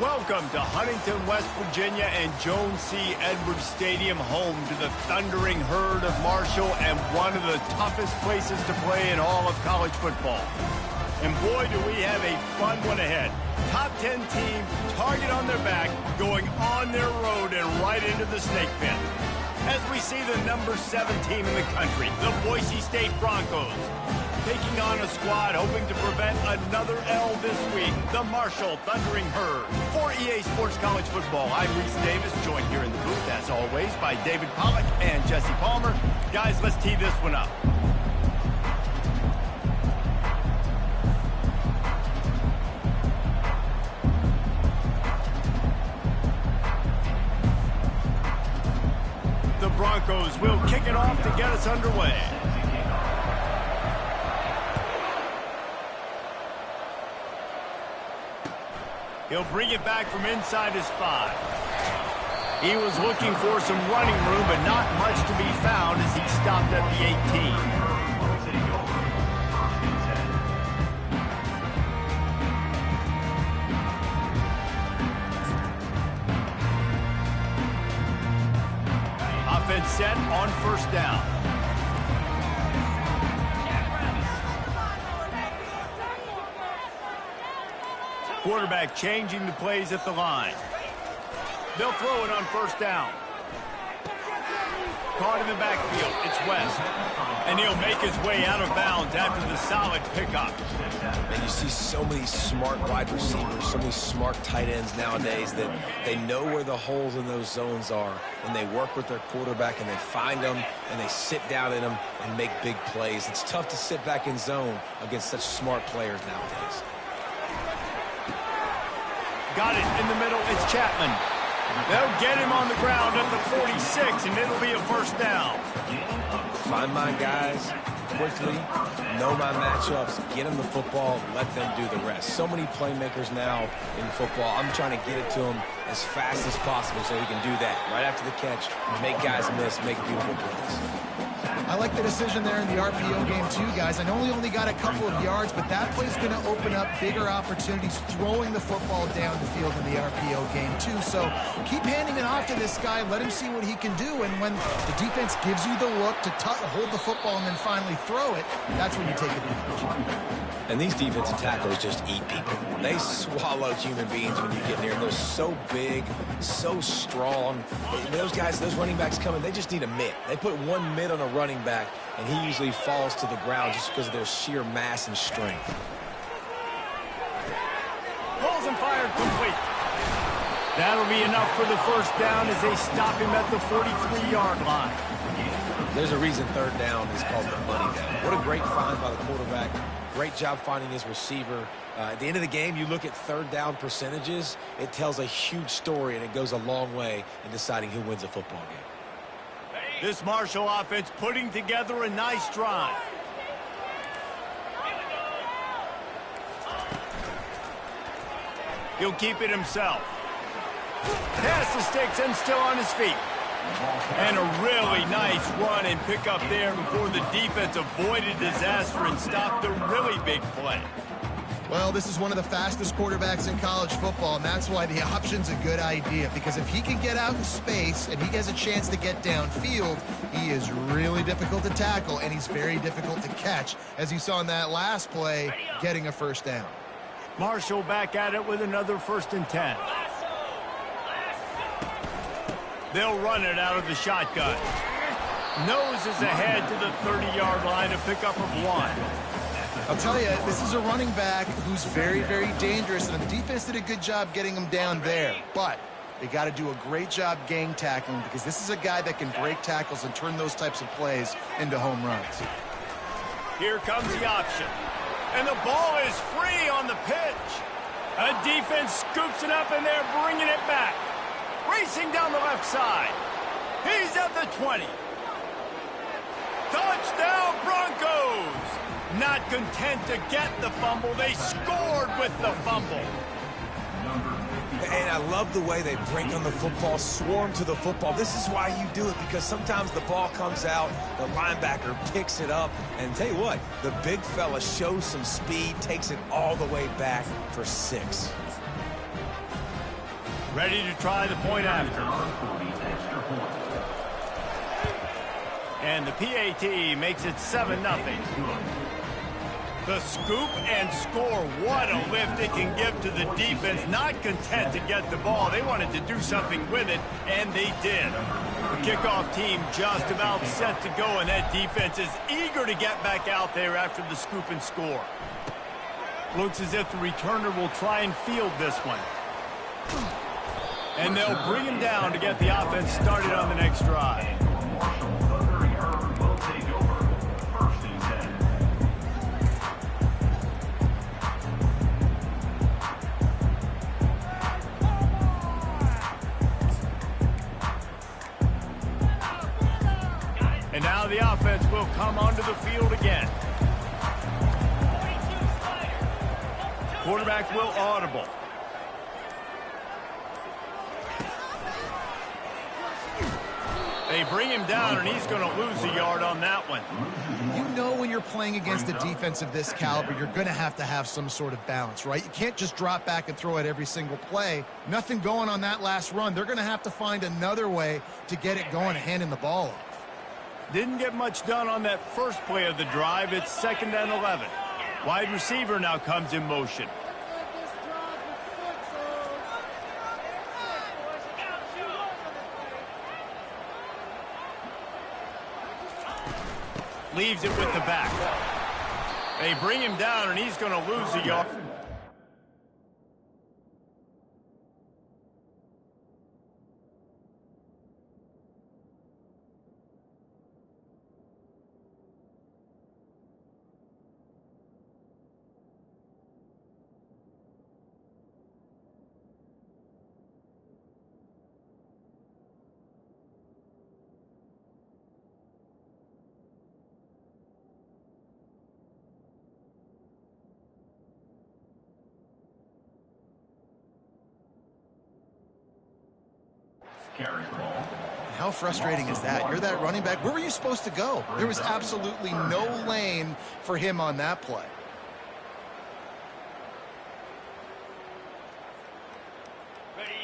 Welcome to Huntington, West Virginia and Jones C. Edwards Stadium, home to the thundering herd of Marshall and one of the toughest places to play in all of college football. And boy, do we have a fun one ahead. Top 10 team, target on their back, going on their road and right into the snake pit. As we see the number 7 team in the country, the Boise State Broncos, taking on a squad hoping to prevent another L this week, the Marshall Thundering Herd. For EA Sports College Football, I'm Reese Davis, joined here in the booth, as always, by David Pollack and Jesse Palmer. Guys, let's tee this one up. The Broncos will kick it off to get us underway. He'll bring it back from inside his 5. He was looking for some running room, but not much to be found as he stopped at the 18. Offense set on first down. Quarterback changing the plays at the line. They'll throw it on first down. Caught in the backfield. It's West. And he'll make his way out of bounds after the solid pickup. And you see so many smart wide receivers, so many smart tight ends nowadays that they know where the holes in those zones are, and they work with their quarterback, and they find them, and they sit down in them and make big plays. It's tough to sit back in zone against such smart players nowadays. Got it in the middle. It's Chapman. They'll get him on the ground at the 46, and it'll be a first down. Find my guys quickly, know my matchups, get them the football, let them do the rest. So many playmakers now in football. I'm trying to get it to him as fast as possible so he can do that. Right after the catch, make guys miss, make beautiful plays. I like the decision there in the RPO game too, guys. I know he only got a couple of yards, but that play's going to open up bigger opportunities throwing the football down the field in the RPO game too. So keep handing it off to this guy. Let him see what he can do. And when the defense gives you the look to hold the football and then finally throw it, that's when you take advantage. And these defensive tackles just eat people. They swallow human beings when you get near them. They're so big, so strong. Those guys, those running backs coming, they just need a mitt. They put one mitt on a running back, and he usually falls to the ground just because of their sheer mass and strength. Balls and fired complete. That'll be enough for the first down as they stop him at the 43-yard line. There's a reason third down is called the money down. What a great find by the quarterback. Great job finding his receiver. At the end of the game, you look at third down percentages. It tells a huge story, and it goes a long way in deciding who wins a football game. This Marshall offense putting together a nice drive. He'll keep it himself. Pass the sticks and still on his feet. And a really nice run and pick up there before the defense avoided disaster and stopped a really big play. Well, this is one of the fastest quarterbacks in college football, and that's why the option's a good idea, because if he can get out in space and he has a chance to get downfield, he is really difficult to tackle, and he's very difficult to catch, as you saw in that last play, getting a first down. Marshall back at it with another 1st and 10. They'll run it out of the shotgun. Nose is ahead to the 30-yard line, a pickup of 1. I'll tell you, this is a running back who's very, very dangerous, and the defense did a good job getting him down there. But they got to do a great job gang tackling, because this is a guy that can break tackles and turn those types of plays into home runs. Here comes the option. And the ball is free on the pitch. A defense scoops it up, and they're bringing it back. Racing down the left side. He's at the 20. Touchdown, Broncos! Not content to get the fumble, they scored with the fumble. And I love the way they break on the football, swarm to the football. This is why you do it, because sometimes the ball comes out, the linebacker picks it up, and tell you what, the big fella shows some speed, takes it all the way back for 6. Ready to try the point after. And the PAT makes it 7-0. The scoop and score. What a lift it can give to the defense. Not content to get the ball. They wanted to do something with it, and they did. The kickoff team just about set to go, and that defense is eager to get back out there after the scoop and score. Looks as if the returner will try and field this one. And they'll bring him down to get the offense started on the next drive. And now the offense will come onto the field again. Quarterback will audible. They bring him down, and he's going to lose a yard on that one. You know when you're playing against a defense of this caliber, you're going to have some sort of balance, right? You can't just drop back and throw it every single play. Nothing going on that last run. They're going to have to find another way to get it going and handing the ball off. Didn't get much done on that first play of the drive. It's 2nd and 11. Wide receiver now comes in motion. Leaves it with the back. They bring him down, and he's going to lose a yard. How frustrating is that? You're that running back. Where were you supposed to go? There was absolutely no lane for him on that play.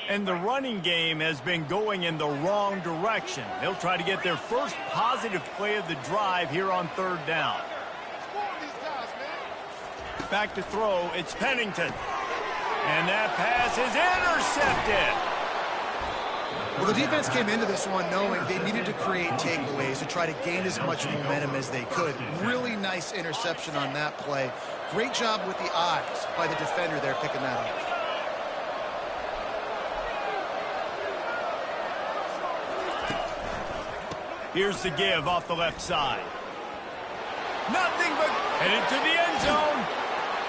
And the running game has been going in the wrong direction. They'll try to get their first positive play of the drive here on 3rd down. Back to throw, it's Pennington. And that pass is intercepted. Well, the defense came into this one knowing they needed to create takeaways to try to gain as much momentum as they could. Really nice interception on that play. Great job with the eyes by the defender there picking that off. Here's the give off the left side. Nothing but headed to the end zone.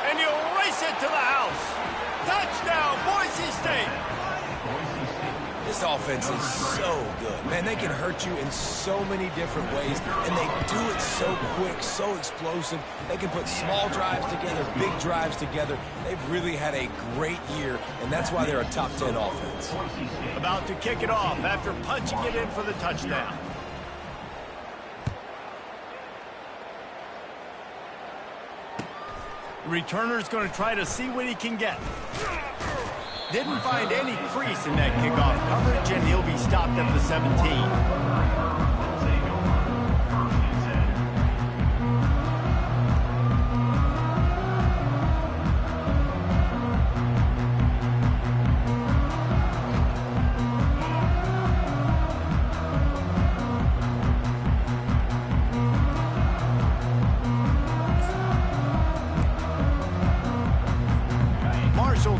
And he'll race it to the house. Touchdown, Boise State. This offense is so good. Man, they can hurt you in so many different ways, and they do it so quick, so explosive. They can put small drives together, big drives together. They've really had a great year, and that's why they're a top 10 offense. About to kick it off after punching it in for the touchdown. Returner's going to try to see what he can get. Didn't find any crease in that kickoff coverage, and he'll be stopped at the 17.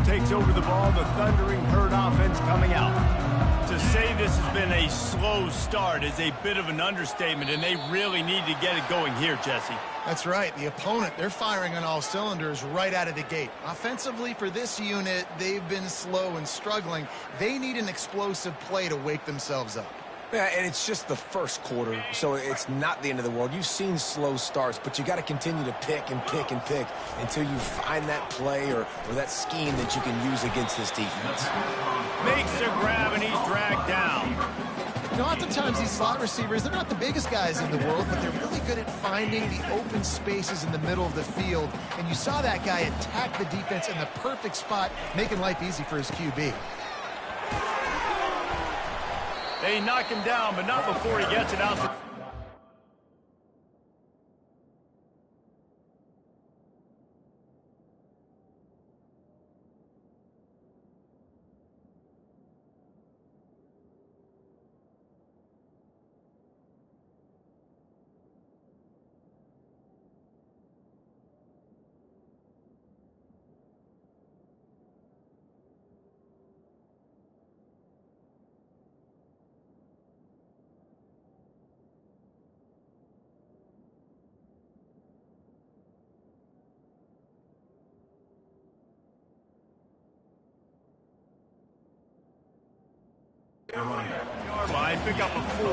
Takes over the ball, the Thundering Herd offense coming out. To say this has been a slow start is a bit of an understatement, and they really need to get it going here, Jesse. That's right. The opponent, they're firing on all cylinders right out of the gate. Offensively, for this unit, they've been slow and struggling. They need an explosive play to wake themselves up. Yeah, and it's just the first quarter, so it's not the end of the world. You've seen slow starts, but you got to continue to pick and pick and pick until you find that play or that scheme that you can use against this defense. Makes the grab, and he's dragged down. You know, oftentimes these slot receivers, they're not the biggest guys in the world, but they're really good at finding the open spaces in the middle of the field. And you saw that guy attack the defense in the perfect spot, making life easy for his QB. They knock him down, but not before he gets it out. Line, pick up a 4.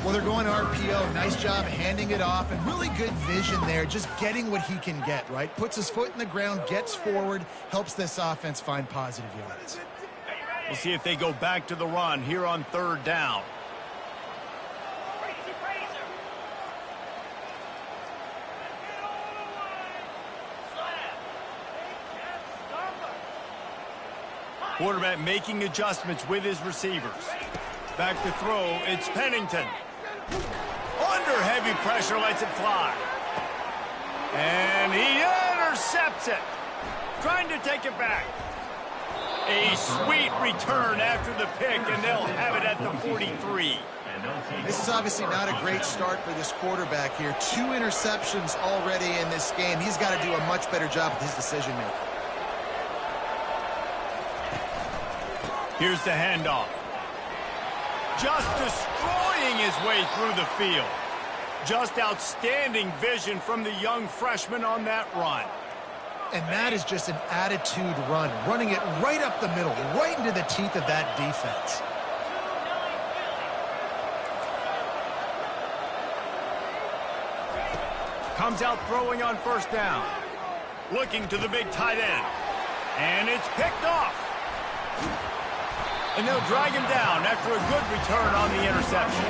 Well, they're going RPO. Nice job handing it off, and really good vision there, just getting what he can get, right? Puts his foot in the ground, gets forward, helps this offense find positive yards. We'll see if they go back to the run here on 3rd down. Quarterback making adjustments with his receivers. Back to throw, it's Pennington. Under heavy pressure, lets it fly. And he intercepts it. Trying to take it back. A sweet return after the pick, and they'll have it at the 43. This is obviously not a great start for this quarterback here. 2 interceptions already in this game. He's got to do a much better job with his decision-making. Here's the handoff. Just destroying his way through the field. Just outstanding vision from the young freshman on that run. And that is just an attitude run, running it right up the middle, right into the teeth of that defense. Comes out throwing on 1st down. Looking to the big tight end. And it's picked off. And they'll drag him down after a good return on the interception.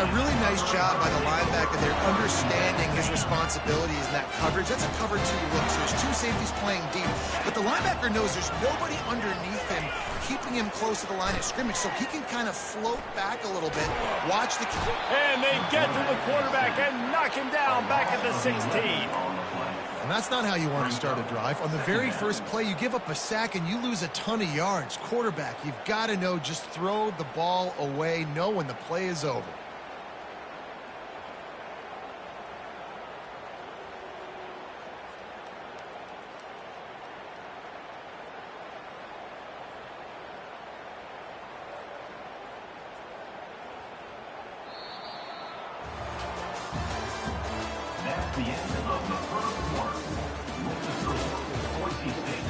A really nice job by the linebacker there, understanding his responsibilities in that coverage. That's a cover 2 look, so there's 2 safeties playing deep. But the linebacker knows there's nobody underneath him, keeping him close to the line of scrimmage, so he can kind of float back a little bit, watch the... And they get to the quarterback and knock him down back at the 16. And that's not how you want to start a drive. On the very first play, you give up a sack and you lose a ton of yards. Quarterback, you've got to know, just throw the ball away, know when the play is over. That's the end of the first quarter. With the score, Boise State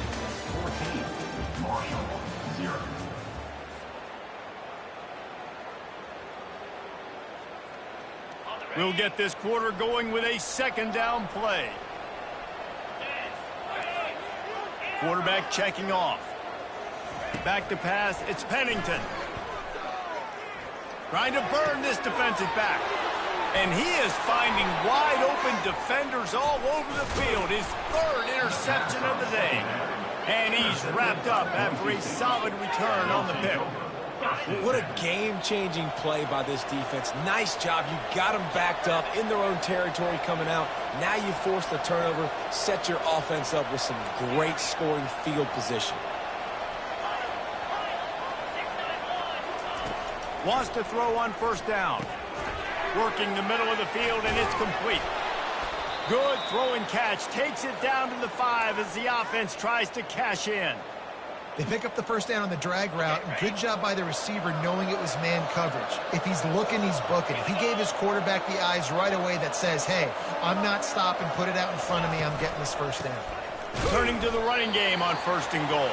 14, Marshall 0. We'll get this quarter going with a 2nd down play. Quarterback checking off. Back to pass, it's Pennington. Trying to burn this defensive back. And he is finding wide open defenders all over the field. His 3rd interception of the day. And he's wrapped up after a solid return on the pick. What a game-changing play by this defense. Nice job. You got them backed up in their own territory coming out. Now you force the turnover, set your offense up with some great scoring field position. Wants to throw on 1st down. Working the middle of the field, and it's complete. Good throw and catch. Takes it down to the 5 as the offense tries to cash in. They pick up the 1st down on the drag route. Good job by the receiver knowing it was man coverage. If he's looking, he's booking. He gave his quarterback the eyes right away that says, hey, I'm not stopping. Put it out in front of me. I'm getting this 1st down. Turning to the running game on 1st and goal.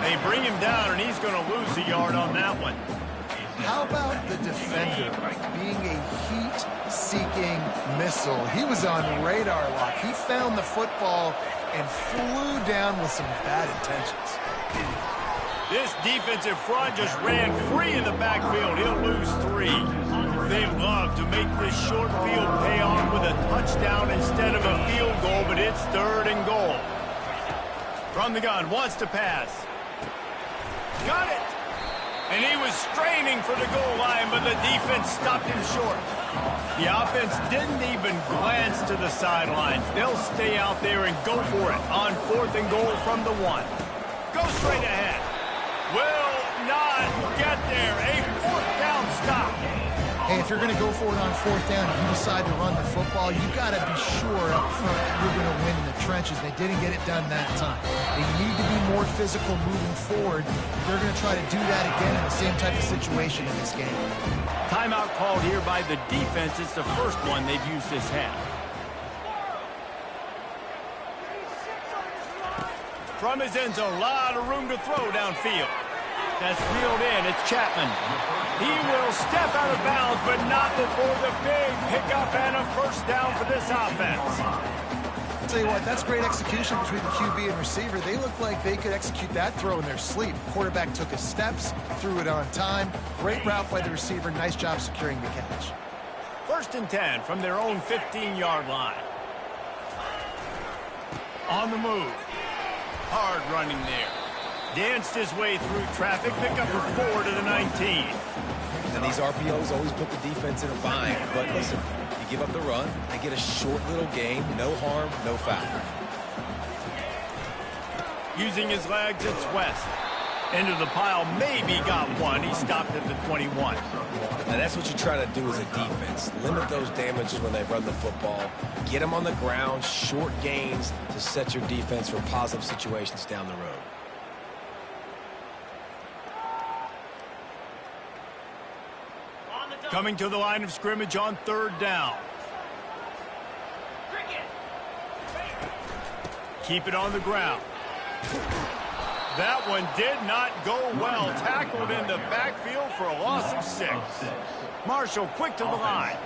They bring him down, and he's going to lose a yard on that one. How about the defender being a heat-seeking missile? He was on radar lock. He found the football and flew down with some bad intentions. This defensive front just ran free in the backfield. He'll lose 3. They love to make this short field pay off with a touchdown instead of a field goal, but it's 3rd and goal. From the gun, wants to pass. Got it! And he was straining for the goal line, but the defense stopped him short. The offense didn't even glance to the sidelines. They'll stay out there and go for it on 4th and goal from the 1. Go straight ahead. Will not get there. A 4th down stop. Hey, if you're going to go for it on 4th down and you decide to run the football, you got to be sure up front you're going to win in the trenches. They didn't get it done that time. They need to be more physical moving forward. They're going to try to do that again in the same type of situation in this game. Timeout called here by the defense. It's the first one they've used this half. From his end zone, a lot of room to throw downfield. That's reeled in. It's Chapman. He will step out of bounds, but not before the big pickup and a first down for this offense. I'll tell you what, that's great execution between the QB and receiver. They look like they could execute that throw in their sleep. Quarterback took his steps, threw it on time. Great route by the receiver. Nice job securing the catch. 1st and 10 from their own 15-yard line. On the move. Hard running there. Danced his way through traffic. Pick up a 4 to the 19. And these RPOs always put the defense in a bind. But listen, you give up the run, they get a short little gain. No harm, no foul. Using his legs, it's West. Into the pile, maybe got one. He stopped at the 21. And that's what you try to do as a defense. Limit those damages when they run the football. Get them on the ground, short gains to set your defense for positive situations down the road. Coming to the line of scrimmage on 3rd down. Keep it on the ground. That one did not go well. Tackled in the backfield for a loss of 6. Marshall quick to the line.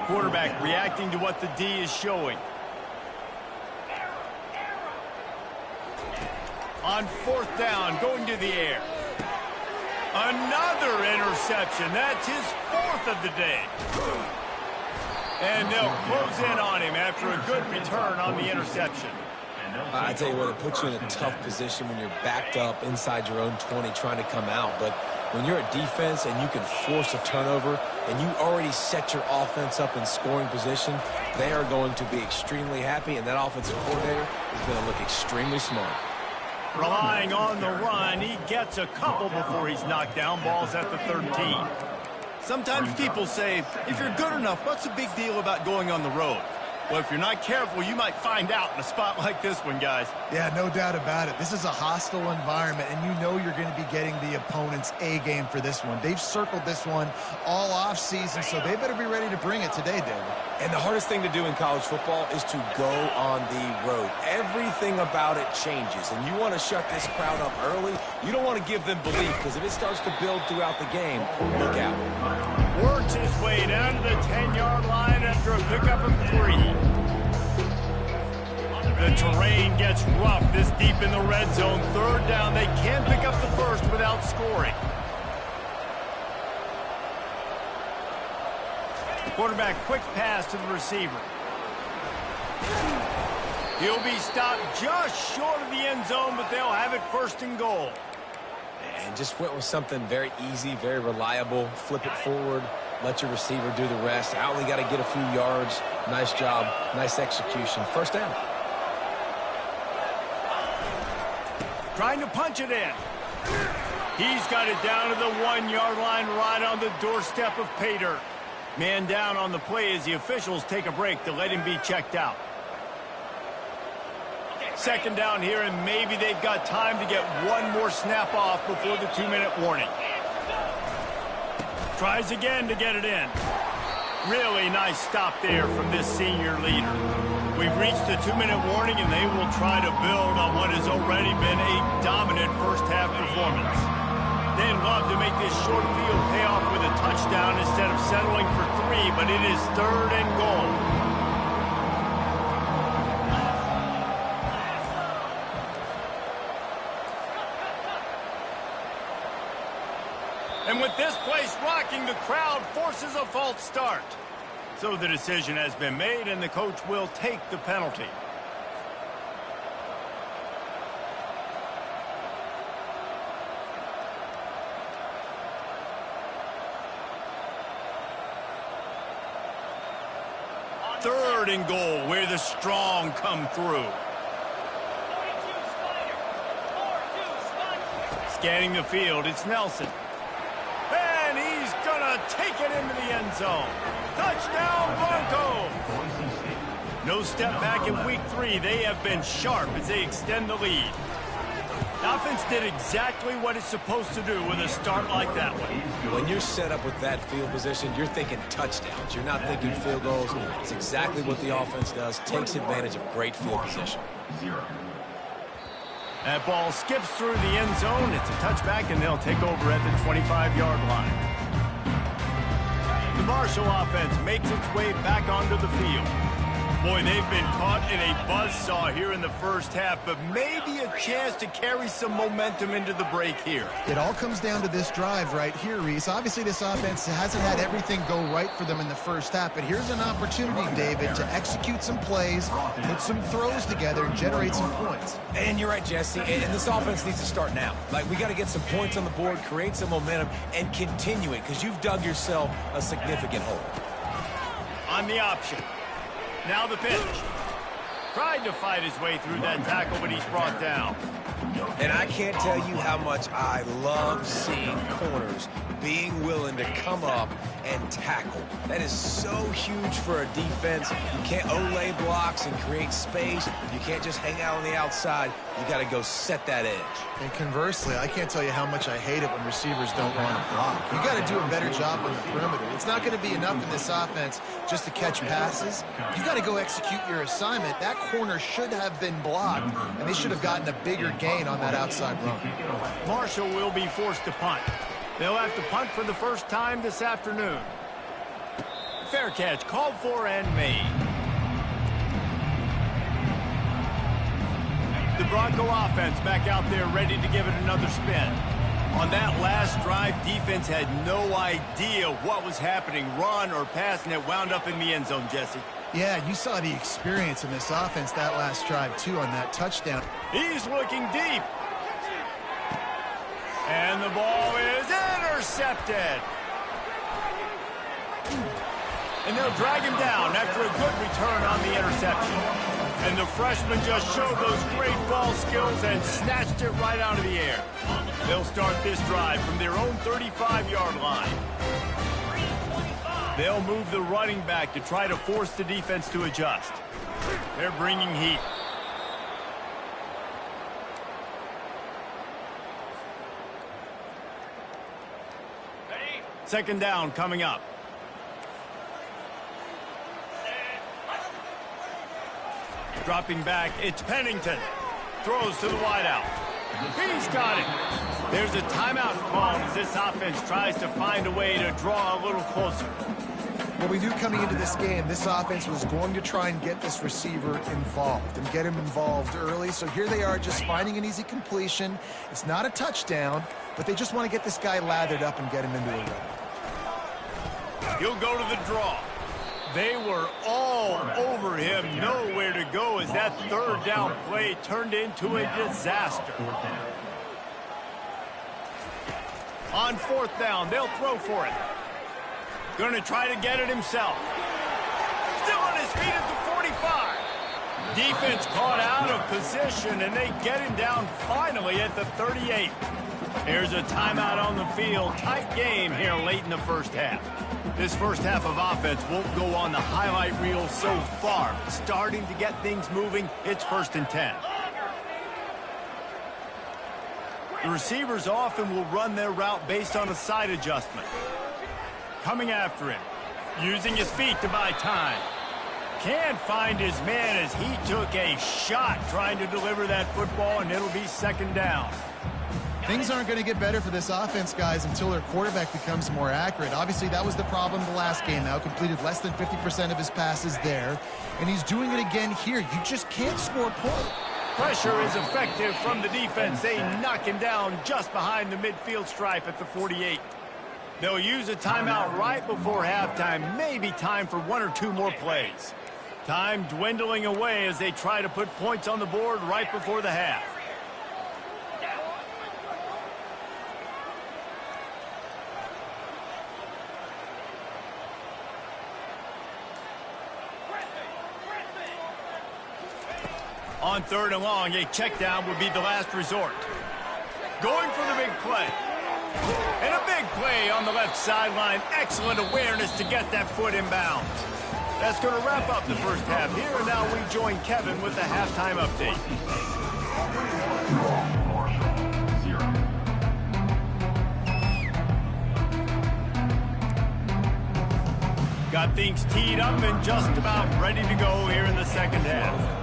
Quarterback reacting to what the D is showing. On 4th down, going to the air. Another interception. That's his 4th of the day. And they'll close in on him after a good return on the interception. I tell you what, it puts you in a tough position when you're backed up inside your own 20 trying to come out. But when you're a defense and you can force a turnover and you already set your offense up in scoring position, they are going to be extremely happy, and that offensive coordinator is going to look extremely smart. Relying on the run, he gets a couple before he's knocked down. Ball's at the 13. Sometimes people say, if you're good enough, what's the big deal about going on the road? Well, if you're not careful, you might find out in a spot like this one, guys. Yeah, no doubt about it. This is a hostile environment, and you know you're going to be getting the opponent's A game for this one. They've circled this one all off season, so they better be ready to bring it today, David. And the hardest thing to do in college football is to go on the road. Everything about it changes, and you want to shut this crowd up early. You don't want to give them belief, because if it starts to build throughout the game, look out. Works his way down to the 10-yard line after a pickup of 3. The terrain gets rough this deep in the red zone. 3rd down, they can pick up the first without scoring. Quarterback, quick pass to the receiver. He'll be stopped just short of the end zone, but they'll have it 1st and goal. And just went with something very easy, very reliable. Flip it forward, let your receiver do the rest. I only got to get a few yards. Nice job, nice execution. 1st down. Trying to punch it in. He's got it down to the 1-yard line, right on the doorstep of pay dirt. Man down on the play as the officials take a break to let him be checked out. 2nd down here, and maybe they've got time to get one more snap off before the 2-minute warning. Tries again to get it in. Really nice stop there from this senior leader. We've reached the 2-minute warning, and they will try to build on what has already been a dominant first-half performance. They'd love to make this short field pay off with a touchdown instead of settling for 3, but it is 3rd and goal. And with this place rocking, the crowd forces a false start. So the decision has been made, and the coach will take the penalty. 3rd and goal, where the strong come through. Scanning the field, it's Nelson. And he's gonna take it into the end zone. Touchdown, Broncos! No step back in week 3. They have been sharp as they extend the lead. The offense did exactly what it's supposed to do with a start like that one. When you're set up with that field position, you're thinking touchdowns. You're not thinking field goals. It's exactly what the offense does. Takes advantage of great field position. That ball skips through the end zone. It's a touchback, and they'll take over at the 25-yard line. The Marshall offense makes its way back onto the field. Boy, they've been caught in a buzzsaw here in the first half, but maybe a chance to carry some momentum into the break here. It all comes down to this drive right here, Reese. Obviously, this offense hasn't had everything go right for them in the first half, but here's an opportunity, David, to execute some plays, put some throws together, and generate some points. And you're right, Jesse, and this offense needs to start now. Like, we got to get some points on the board, create some momentum, and continue it, because you've dug yourself a significant hole. On the option. Now the pitch. Tried to fight his way through that tackle, but he's brought down. And I can't tell you how much I love seeing corners being willing to come up and tackle. That is so huge for a defense. You can't olay blocks and create space. You can't just hang out on the outside. You got to go set that edge. And conversely, I can't tell you how much I hate it when receivers don't want to block. You got to do a better job on the perimeter. It's not going to be enough in this offense just to catch passes. You got to go execute your assignment. That corner should have been blocked, and they should have gotten a bigger gain on that outside run. Marshall will be forced to punt. They'll have to punt for the first time this afternoon. Fair catch called for and made. The Bronco offense back out there ready to give it another spin. On that last drive, defense had no idea what was happening, run or pass, and it wound up in the end zone, Jesse. Yeah, you saw the experience in this offense that last drive, too, on that touchdown. He's looking deep. And the ball is intercepted. And they'll drag him down after a good return on the interception. And the freshman just showed those great ball skills and snatched it right out of the air. They'll start this drive from their own 35-yard line. They'll move the running back to try to force the defense to adjust. They're bringing heat. Second down coming up. Dropping back, it's Pennington. Throws to the wideout. He's got it. There's a timeout called as this offense tries to find a way to draw a little closer. Well, we knew coming into this game, this offense was going to try and get this receiver involved and get him involved early. So here they are just finding an easy completion. It's not a touchdown, but they just want to get this guy lathered up and get him into a run. He'll go to the draw. They were all over him, nowhere to go as that third down play turned into a disaster. On fourth down, they'll throw for it. Going to try to get it himself. Still on his feet at the 45. Defense caught out of position, and they get him down finally at the 38. Here's a timeout on the field. Tight game here late in the first half. This first half of offense won't go on the highlight reel so far. Starting to get things moving, it's 1st and 10. The receivers often will run their route based on a side adjustment. Coming after him, using his feet to buy time. Can't find his man as he took a shot trying to deliver that football, and it'll be second down. Things aren't going to get better for this offense, guys, until their quarterback becomes more accurate. Obviously, that was the problem the last game now. Completed less than 50% of his passes there, and he's doing it again here. You just can't score points. Pressure is effective from the defense. They knock him down just behind the midfield stripe at the 48. They'll use a timeout right before halftime. Maybe time for 1 or 2 more plays. Time dwindling away as they try to put points on the board right before the half. On 3rd and long, a check down would be the last resort. Going for the big play. And a big play on the left sideline. Excellent awareness to get that foot in bounds. That's going to wrap up the first half here, and now we join Kevin with the halftime update. Got things teed up and just about ready to go here in the second half.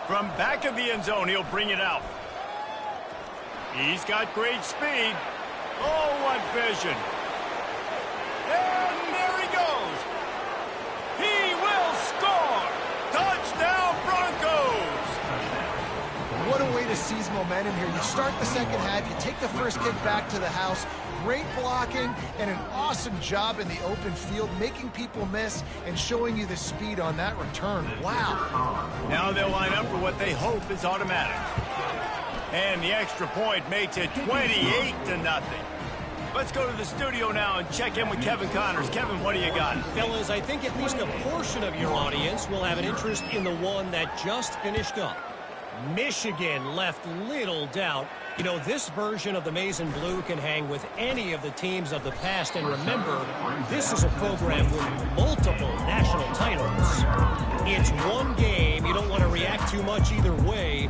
From back of the end zone, he'll bring it out. He's got great speed. Oh, what vision. And there he goes. He will score. Touchdown, Broncos. What a way to seize momentum here. You start the second half, you take the first kick back to the house. Great blocking and an awesome job in the open field, making people miss and showing you the speed on that return. Wow. Now they'll line up for what they hope is automatic. And the extra point makes it 28-0. Let's go to the studio now and check in with Kevin Connors. Kevin, what do you got? Fellas, I think at least a portion of your audience will have an interest in the one that just finished up. Michigan left little doubt. You know, this version of the Maize and Blue can hang with any of the teams of the past. And remember, this is a program with multiple national titles. It's one game. You don't want to react too much either way.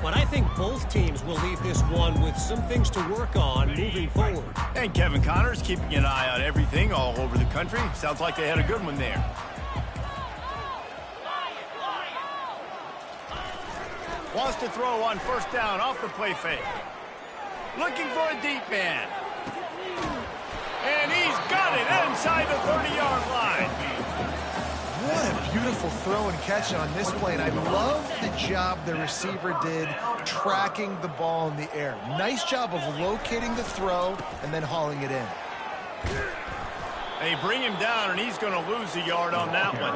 But I think both teams will leave this one with some things to work on moving forward. And Kevin Connors keeping an eye on everything all over the country. Sounds like they had a good one there. Wants to throw on 1st down off the play fake. Looking for a deep man. And he's got it inside the 30-yard line. What a beautiful throw and catch on this play. And I love the job the receiver did tracking the ball in the air. Nice job of locating the throw and then hauling it in. They bring him down, and he's going to lose a yard on that one.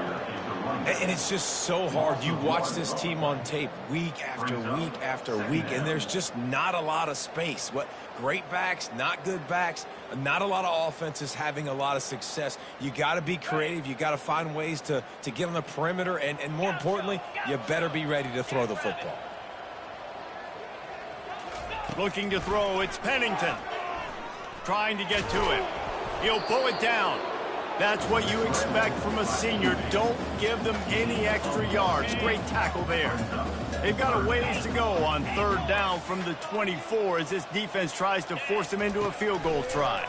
And it's just so hard. You watch this team on tape week after week after week, and there's just not a lot of space. What great backs, not good backs, not a lot of offenses having a lot of success. You got to be creative. You got to find ways to get on the perimeter, and more importantly, you better be ready to throw the football. Looking to throw, it's Pennington. Trying to get to it. He'll pull it down. That's what you expect from a senior. Don't give them any extra yards. Great tackle there. They've got a ways to go on 3rd down from the 24 as this defense tries to force them into a field goal try.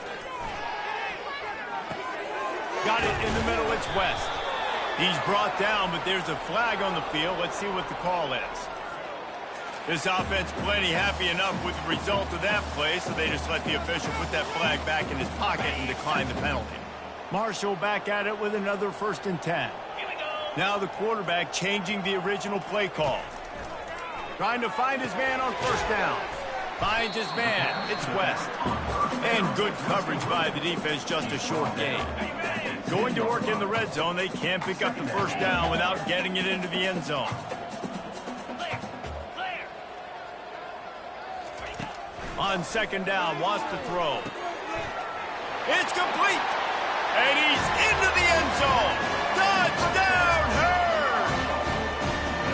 Got it in the middle. It's West. He's brought down, but there's a flag on the field. Let's see what the call is. This offense plenty happy enough with the result of that play, so they just let the official put that flag back in his pocket and decline the penalty. Marshall back at it with another 1st and 10. Now the quarterback changing the original play call. Trying to find his man on 1st down. Finds his man. It's West. And good coverage by the defense, just a short gain. Going to work in the red zone. They can't pick up the 1st down without getting it into the end zone. On 2nd down, wants to throw. It's complete. And he's into the end zone. Touchdown, Hurd!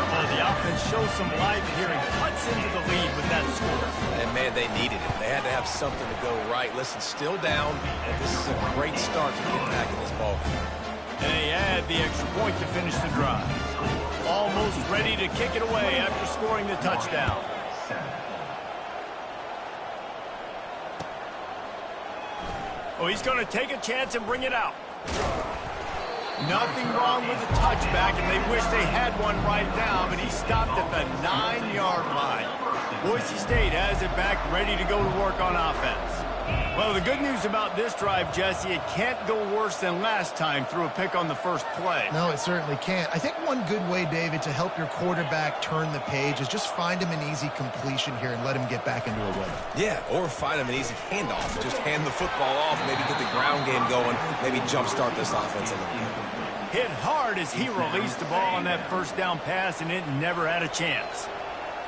Oh, the offense shows some life here and cuts into the lead with that score. And, man, they needed it. They had to have something to go right. Listen, still down, and this is a great start to get back in this ball game. And they add the extra point to finish the drive. Almost ready to kick it away after scoring the touchdown. Oh, he's going to take a chance and bring it out. Nothing wrong with the touchback, and they wish they had one right now, but he stopped at the 9-yard line. Boise State has it back, ready to go to work on offense. Well, the good news about this drive, Jesse, it can't go worse than last time through a pick on the first play. No, it certainly can't. I think one good way, David, to help your quarterback turn the page is just find him an easy completion here and let him get back into a rhythm. Yeah, or find him an easy handoff. Just hand the football off, maybe get the ground game going, maybe jumpstart this offense a little bit. Hit hard as he released the ball on that 1st down pass, and it never had a chance.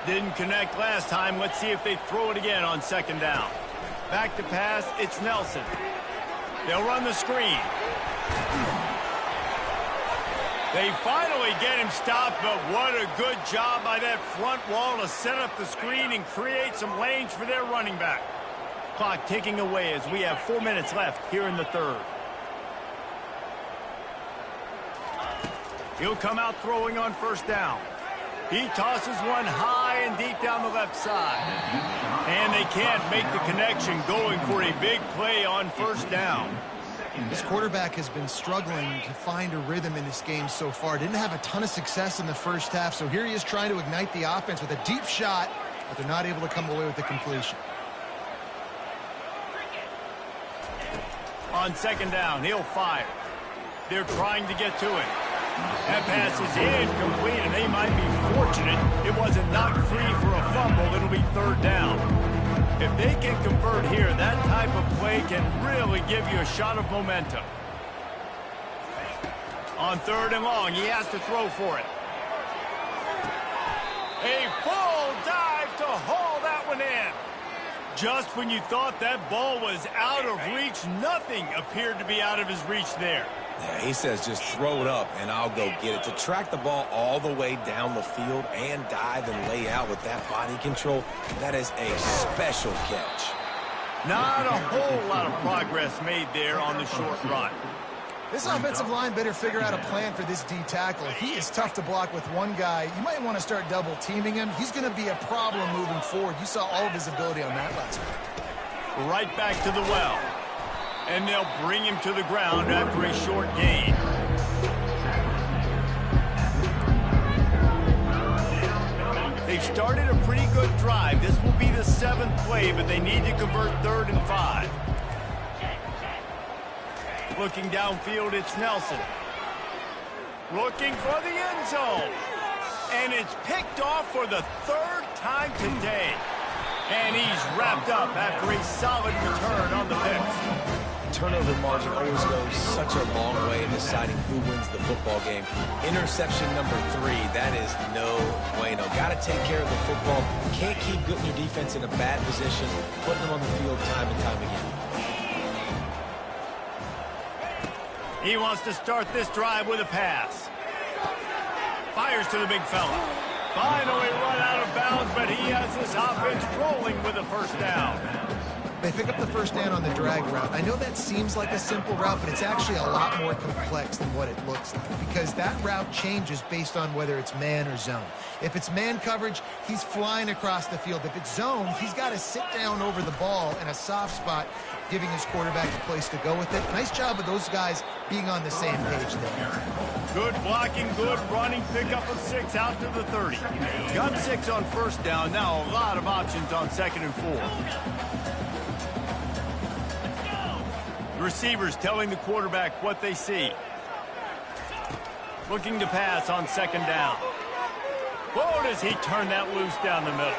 Didn't connect last time. Let's see if they throw it again on 2nd down. Back to pass, it's Nelson. They'll run the screen. They finally get him stopped, but what a good job by that front wall to set up the screen and create some lanes for their running back. Clock ticking away as we have 4 minutes left here in the third. He'll come out throwing on first down. He tosses one high and deep down the left side. And they can't make the connection, going for a big play on first down. This quarterback has been struggling to find a rhythm in this game so far. Didn't have a ton of success in the first half, so here he is trying to ignite the offense with a deep shot, but they're not able to come away with the completion. On second down, he'll fire. They're trying to get to it. That pass is incomplete, and they might be fortunate it wasn't knocked free for a fumble. It'll be third down. If they can convert here, that type of play can really give you a shot of momentum. On third and long, he has to throw for it. A full dive to haul that one in. Just when you thought that ball was out of reach, nothing appeared to be out of his reach there. Yeah, he says just throw it up and I'll go get it. To track the ball all the way down the field and dive and lay out with that body control, that is a special catch. Not a whole lot of progress made there on the short run. This offensive line better figure out a plan for this D tackle. He is tough to block with one guy. You might want to start double teaming him. He's going to be a problem moving forward. You saw all of his ability on that last one. Right back to the well. And they'll bring him to the ground after a short gain. They've started a pretty good drive. This will be the 7th play, but they need to convert 3rd and 5. Looking downfield, it's Nelson. Looking for the end zone. And it's picked off for the 3rd time today. And he's wrapped up after a solid return on the pitch. Turnover margin always goes such a long way in deciding who wins the football game. Interception number 3, that is no bueno. Got to take care of the football. Can't keep putting your defense in a bad position, putting them on the field time and time again. He wants to start this drive with a pass. Fires to the big fella. Finally run out of bounds, but he has this offense rolling with a first down. They pick up the first down on the drag route. I know that seems like a simple route, but it's actually a lot more complex than what it looks like, because that route changes based on whether it's man or zone. If it's man coverage, he's flying across the field. If it's zone, he's got to sit down over the ball in a soft spot, giving his quarterback a place to go with it. Nice job of those guys being on the same page there. Good blocking, good running, pickup of 6 out to the 30. Got 6 on first down. Now a lot of options on 2nd and 4. Receivers telling the quarterback what they see. Looking to pass on 2nd down. Whoa, does he turn that loose down the middle.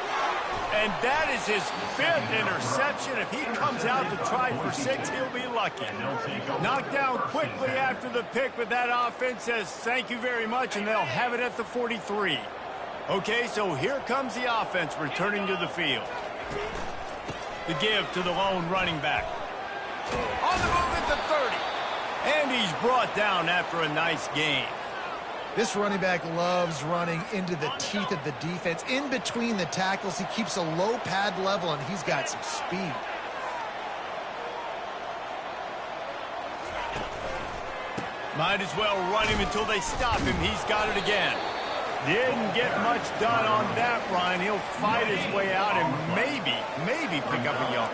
And that is his 5th interception. If he comes out to try for 6, he'll be lucky. Knocked down quickly after the pick, but that offense says thank you very much, and they'll have it at the 43. Okay, so here comes the offense returning to the field. The give to the lone running back. On the move at the 30. And he's brought down after a nice gain. This running back loves running into the teeth of the defense. In between the tackles, he keeps a low pad level, and he's got some speed. Might as well run him until they stop him. He's got it again. Didn't get much done on that run. He'll fight his way out and maybe pick up a yard.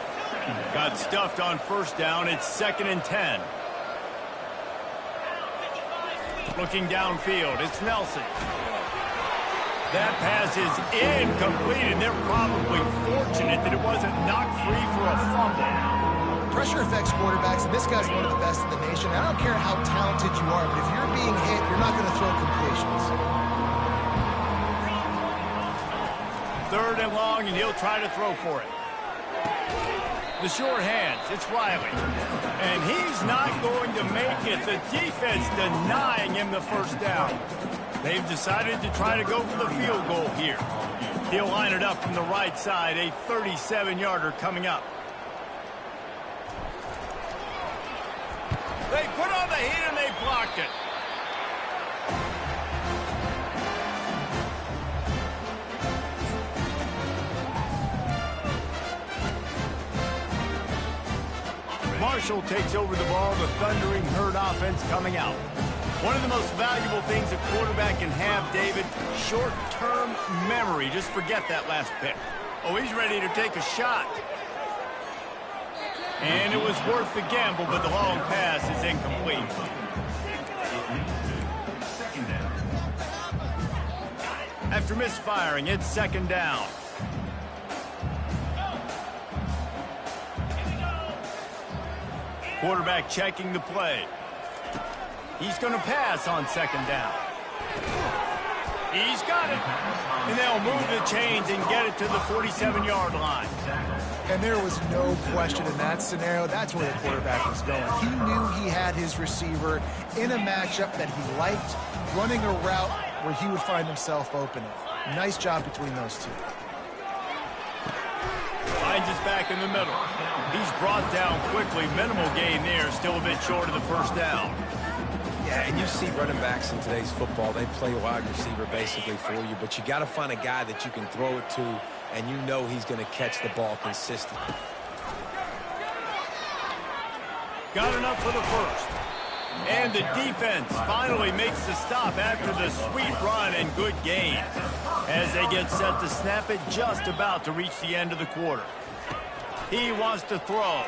Got stuffed on first down. It's 2nd and 10. Looking downfield, it's Nelson. That pass is incomplete, and they're probably fortunate that it wasn't knocked free for a fumble. Pressure affects quarterbacks, and this guy's one of the best in the nation. I don't care how talented you are, but if you're being hit, you're not going to throw completions. 3rd and long, and he'll try to throw for it. The short hands, it's Riley. And he's not going to make it. The defense denying him the first down. They've decided to try to go for the field goal here. He'll line it up from the right side, a 37-yarder coming up. They put on the the heat, and they blocked it. Marshall takes over the ball, the Thundering Herd offense coming out. One of the most valuable things a quarterback can have, David, short-term memory. Just forget that last pick. Oh, he's ready to take a shot. And it was worth the gamble, but the long pass is incomplete. After misfiring, it's second down. Quarterback checking the play. He's going to pass on second down. He's got it. And they'll move the chains and get it to the 47-yard line. And there was no question in that scenario. That's where the quarterback was going. He knew he had his receiver in a matchup that he liked, running a route where he would find himself open. Nice job between those two. Finds us back in the middle. He's brought down quickly. Minimal gain there. Still a bit short of the first down. Yeah, and you see running backs in today's football, they play wide receiver basically for you, but you got to find a guy that you can throw it to, and you know he's going to catch the ball consistently. Got enough for the first. And the defense finally makes the stop after the sweet run and good gain. As they get set to snap it, just about to reach the end of the quarter. He wants to throw.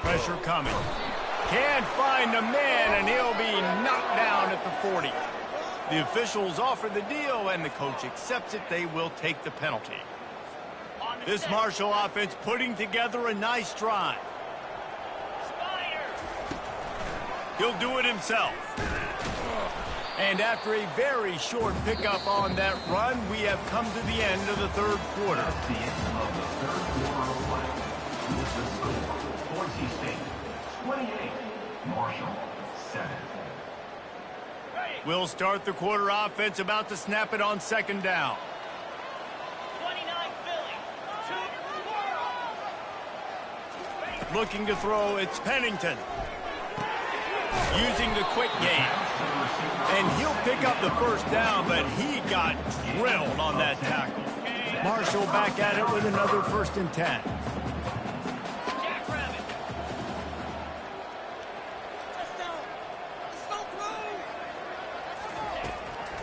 Pressure coming. Can't find a man, and he'll be knocked down at the 40. The officials offer the deal, and the coach accepts it. They will take the penalty. This Marshall offense putting together a nice drive. He'll do it himself. And after a very short pickup on that run, we have come to the end of the third quarter. At the end of the third quarter of play, with the score, Boise State 28, Marshall 7. We'll start the quarter offense, about to snap it on second down. 29 Philly. Looking to throw, it's Pennington. Using the quick game. And he'll pick up the first down, but he got drilled on that tackle. Marshall back at it with another 1st and 10.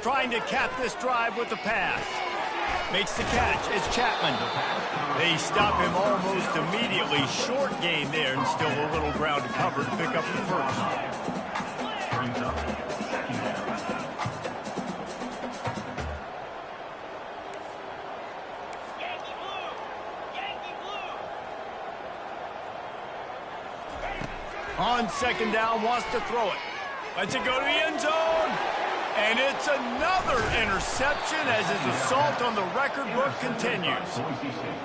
Trying to cap this drive with the pass. Makes the catch. It's Chapman. They stop him almost immediately. Short gain there, and still a little ground to cover to pick up the first. Brings up second down. Yankee blue. Yankee blue. On second down, wants to throw it. Lets it go to the end zone. And it's another interception as his assault on the record book continues.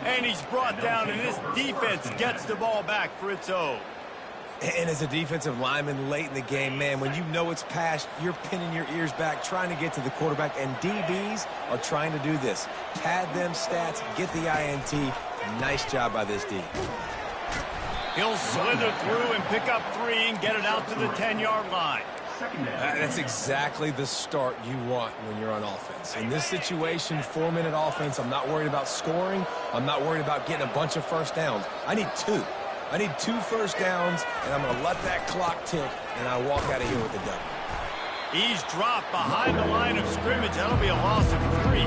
And he's brought down, and this defense gets the ball back for its own. And as a defensive lineman late in the game, man, when you know it's passed, you're pinning your ears back, trying to get to the quarterback, and DBs are trying to do this. Pad them stats, get the INT. Nice job by this D. He'll slither through and pick up 3 and get it out to the 10-yard line. That's exactly the start you want when you're on offense. In this situation, 4-minute offense, I'm not worried about scoring. I'm not worried about getting a bunch of first downs. I need 2. I need 2 first downs, and I'm going to let that clock tick, and I walk out of here with the W. He's dropped behind the line of scrimmage. That'll be a loss of 3.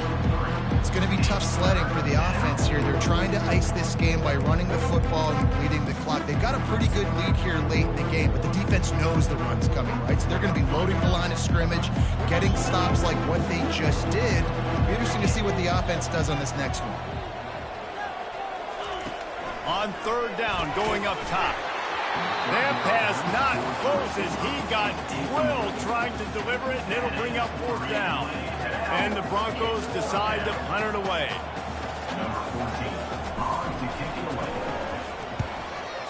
It's going to be tough sledding for the offense here. They're trying to ice this game by running the football and bleeding the clock. They've got a pretty good lead here late in the game, but the defense knows the run's coming, right? So they're going to be loading the line of scrimmage, getting stops like what they just did. It'll be interesting to see what the offense does on this next one. On third down, going up top. That pass not close as he got drilled trying to deliver it, and it'll bring up 4th down. And the Broncos decide to punt it away. Number 14, on to kick it away.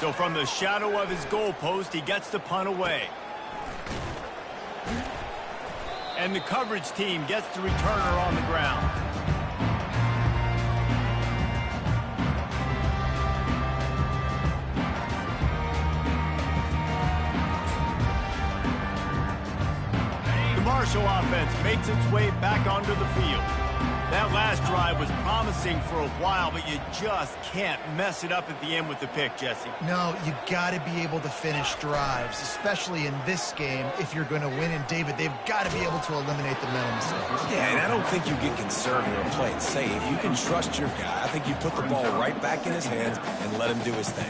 So from the shadow of his goalpost, he gets the punt away. And the coverage team gets the returner on the ground. Marshall offense makes its way back onto the field. That last drive was promising for a while, but you just can't mess it up at the end with the pick, Jesse. No, you got to be able to finish drives, especially in this game. If you're going to win, and David, they've got to be able to eliminate the mental mistakes. Yeah, and I don't think you get conservative or play it safe. You can trust your guy. I think you put the ball right back in his hands and let him do his thing.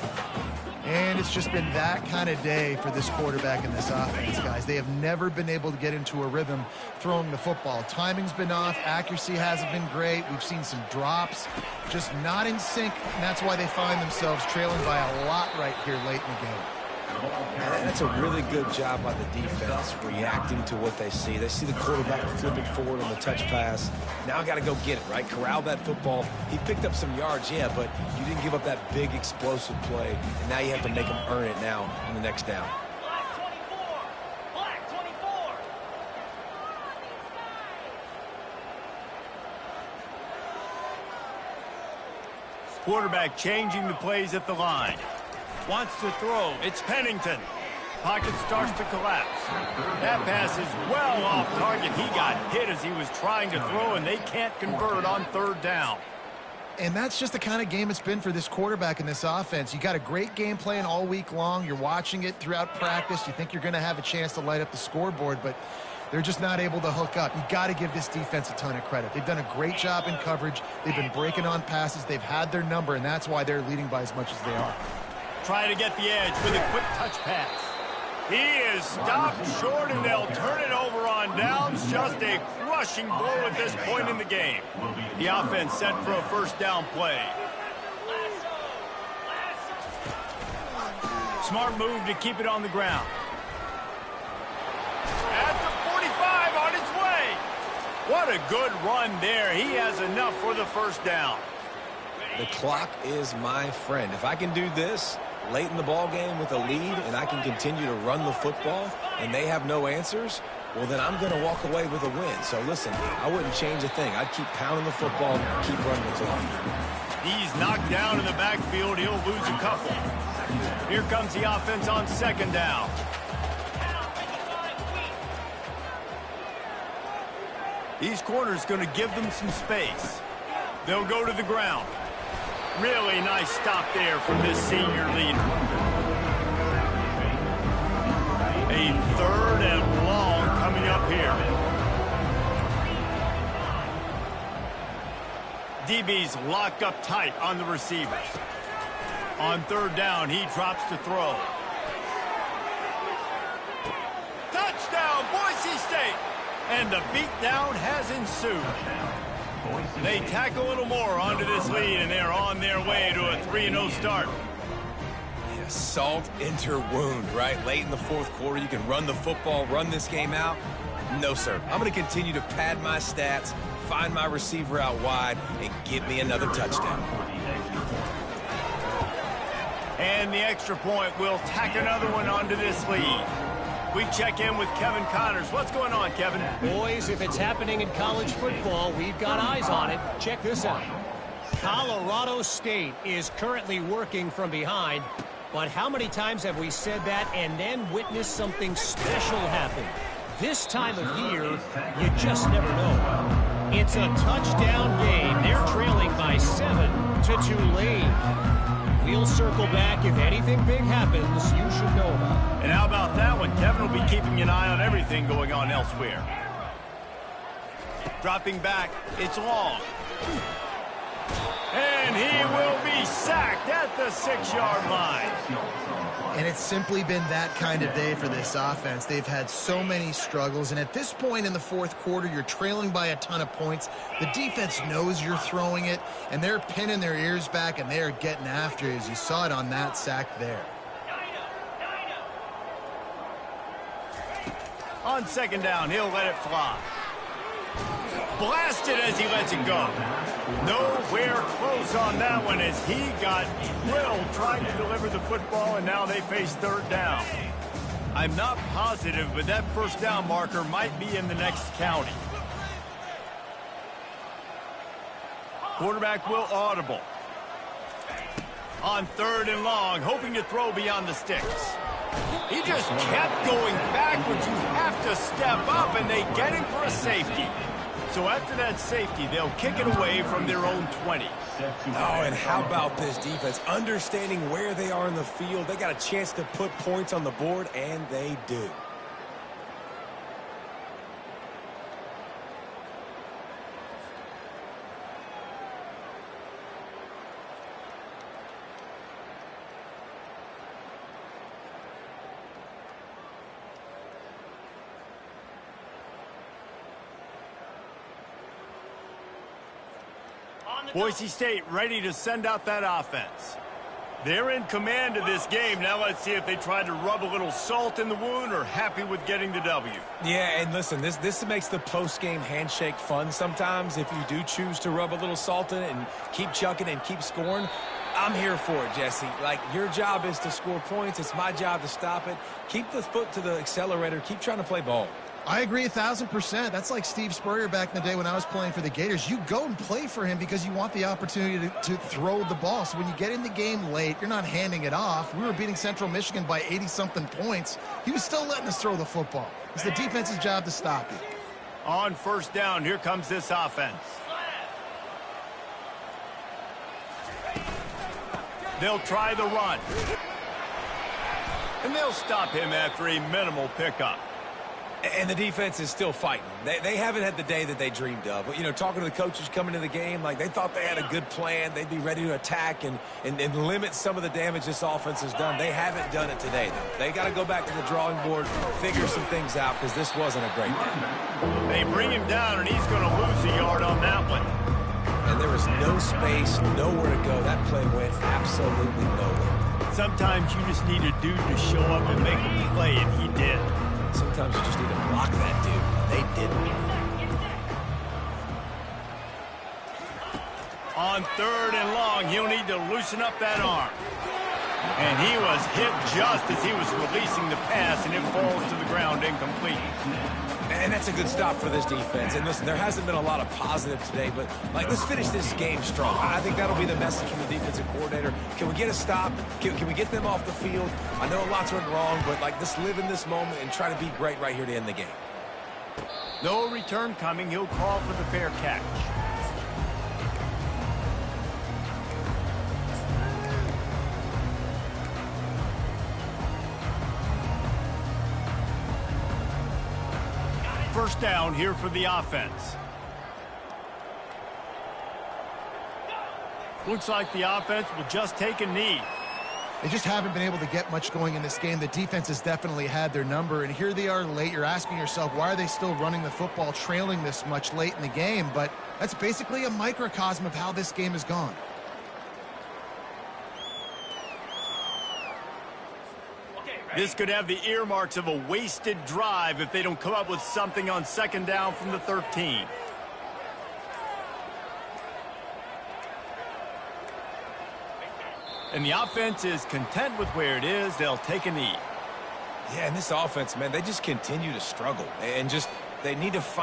And it's just been that kind of day for this quarterback and this offense, guys. They have never been able to get into a rhythm throwing the football. Timing's been off. Accuracy hasn't been great. We've seen some drops, just not in sync, and that's why they find themselves trailing by a lot right here late in the game. And that's a really good job by the defense, reacting to what they see. They see the quarterback flipping forward on the touch pass. Now I got to go get it, right? Corral that football. He picked up some yards, yeah, but you didn't give up that big explosive play, and now you have to make them earn it now in the next down. Black 24. Quarterback changing the plays at the line. Wants to throw. It's Pennington. Pocket starts to collapse. That pass is well off target. He got hit as he was trying to throw, and they can't convert on third down. And that's just the kind of game it's been for this quarterback and this offense. You got a great game plan all week long. You're watching it throughout practice. You think you're going to have a chance to light up the scoreboard, but they're just not able to hook up. You got to give this defense a ton of credit. They've done a great job in coverage. They've been breaking on passes. They've had their number, and that's why they're leading by as much as they are. Trying to get the edge with a quick touch pass. He is stopped short, and they'll turn it over on downs. Just a crushing blow at this point in the game. The offense set for a first down play. Smart move to keep it on the ground. At the 45, on his way. What a good run there. He has enough for the first down. The clock is my friend. If I can do this late in the ball game with a lead and I can continue to run the football and they have no answers, well, then I'm going to walk away with a win. So, listen, I wouldn't change a thing. I'd keep pounding the football, keep running the clock. He's knocked down in the backfield. He'll lose a couple. Here comes the offense on second down. These corners going to give them some space. They'll go to the ground. Really nice stop there from this senior leader. A third and long coming up here. DB's locked up tight on the receivers. On third down, he drops to throw. Touchdown, Boise State! And the beatdown has ensued. They tack a little more onto this lead, and they're on their way to a 3-0 start. Yeah, salt into wound, right? Late in the fourth quarter, you can run the football, run this game out. No, sir. I'm going to continue to pad my stats, find my receiver out wide, and get me another touchdown. And the extra point will tack another one onto this lead. We check in with Kevin Connors. What's going on, Kevin? Boys, if it's happening in college football, we've got eyes on it. Check this out. Colorado State is currently working from behind, but how many times have we said that and then witnessed something special happen? This time of year, you just never know. It's a touchdown game. They're trailing by 7 to Tulane. We'll circle back. If anything big happens, you should know about it. And how about that one? Kevin will be keeping an eye on everything going on elsewhere. Dropping back, it's long. And he will be sacked at the 6-yard line. And it's simply been that kind of day for this offense. They've had so many struggles, and at this point in the fourth quarter, you're trailing by a ton of points. The defense knows you're throwing it, and they're pinning their ears back, and they're getting after it, as you saw it on that sack there. On second down, he'll let it fly. Blasted as he lets it go. Nowhere close on that one as he got drilled trying to deliver the football, and now they face third down. I'm not positive, but that first down marker might be in the next county. Quarterback will audible. On third and long, hoping to throw beyond the sticks. He just kept going backwards. You have to step up, and they get him for a safety. So after that safety, they'll kick it away from their own 20. Oh, and how about this defense? Understanding where they are in the field. They got a chance to put points on the board, and they do. Boise State ready to send out that offense. They're in command of this game. Now let's see if they try to rub a little salt in the wound or happy with getting the W. Yeah, and listen, this makes the post-game handshake fun sometimes. If you do choose to rub a little salt in it and keep chucking and keep scoring, I'm here for it, Jesse. Like, your job is to score points. It's my job to stop it. Keep the foot to the accelerator. Keep trying to play ball. I agree 1,000%. That's like Steve Spurrier back in the day when I was playing for the Gators. You go and play for him because you want the opportunity to throw the ball. So when you get in the game late, you're not handing it off. We were beating Central Michigan by 80-something points. He was still letting us throw the football. It's the defense's job to stop you. On first down, here comes this offense. They'll try the run. And they'll stop him after a minimal pickup. And the defense is still fighting. They haven't had the day that they dreamed of. You know, talking to the coaches coming to the game, like they thought they had a good plan. They'd be ready to attack and limit some of the damage this offense has done. They haven't done it today, though. They got to go back to the drawing board, figure some things out, because this wasn't a great day. They bring him down, and he's going to lose a yard on that one. And there was no space, nowhere to go. That play went absolutely nowhere. Sometimes you just need a dude to show up and make a play, and he did. Sometimes you just need to block that dude. They didn't. On third and long, he'll need to loosen up that arm. And he was hit just as he was releasing the pass, and it falls to the ground incomplete. And that's a good stop for this defense. And listen, there hasn't been a lot of positive today, but like, let's finish this game strong. I think that'll be the message from the defensive coordinator. Can we get a stop? Can we get them off the field? I know lots went wrong, but like, let's live in this moment and try to be great right here to end the game. No return coming. He'll call for the fair catch. First down here for the offense. Looks like the offense will just take a knee. They just haven't been able to get much going in this game. The defense has definitely had their number, and here they are late. You're asking yourself, why are they still running the football, trailing this much late in the game? But that's basically a microcosm of how this game has gone. This could have the earmarks of a wasted drive if they don't come up with something on second down from the 13. And the offense is content with where it is. They'll take a knee. Yeah, and this offense, man, they just continue to struggle. And just, they need to find